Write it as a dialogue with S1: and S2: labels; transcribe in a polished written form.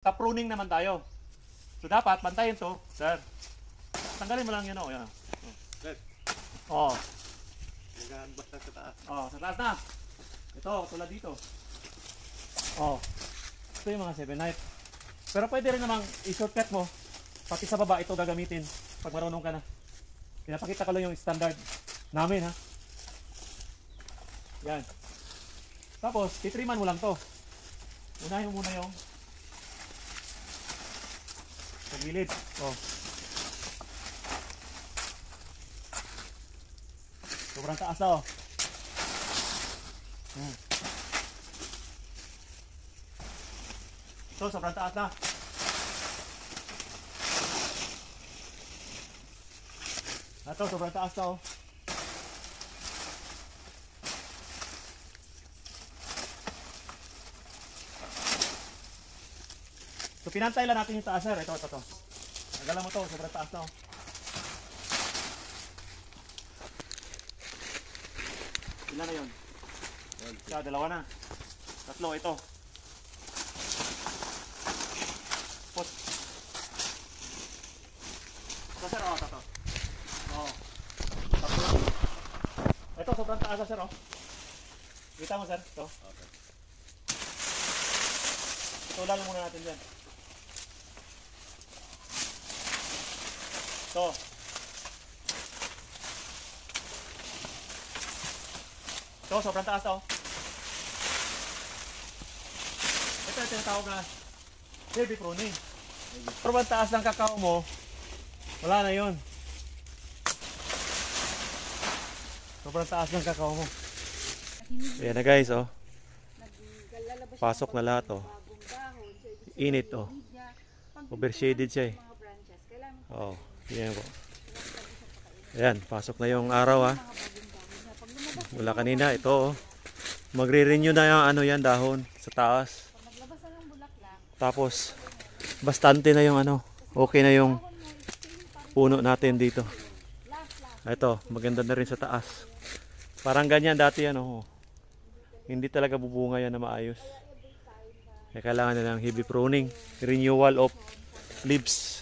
S1: Pruning naman tayo. So dapat bantayan to, sir. Tanggalin mo lang yun, oh. Yan.
S2: Sir.
S1: Oh.
S2: Nagahan basta sa taas.
S1: Oh, sa taas na. Ito, tulad dito. Oh. Ito yung mga 7-knife. Pero pwede rin namang i-shortcut mo. Pati sa baba, ito gagamitin pag marunong ka na. Pinapakita ko lang yung standard namin, ha. Yan. Tapos, titriman mo lang to. Unahin mo muna yung sa gilid. Oh. Sobrang taas na, oh. So, sobrang taas na. Ito, sobrang taas na, oh. So, pinantay lang natin yung taas, sir. Ito. Nagalan mo to, sobrang taas na, oh. Ilan na yun? Isa, dalawa na. Tatlo, ito. Put. Ito, sir, oh, ito. Oh. Tatlo. Ito, sobrang taas na, sir, oh. Kita mo, sir. Ito.
S2: Okay.
S1: Ito lang muna natin dyan. Ito. Ito, sobrang taas, oh. Ito yung tinatawag na heavy pruning. Sobrang taas ng kakao mo, wala na yun. Sobrang taas ng kakao mo. Ayan na, guys, oh. Pasok na lahat, oh. Init, oh. Overshaded siya, eh. Oh, yan po. Ayan, pasok na yung araw, ha. Mula kanina, ito, oh. Magre-renew na yung ano yan, dahon sa taas. Tapos bastante na yung ano, okay na yung puno natin dito. Ito, maganda na rin sa taas. Parang ganyan dati yan, oh. Hindi talaga bubunga yan na maayos. Kaya kailangan na ng heavy pruning, renewal of leaves.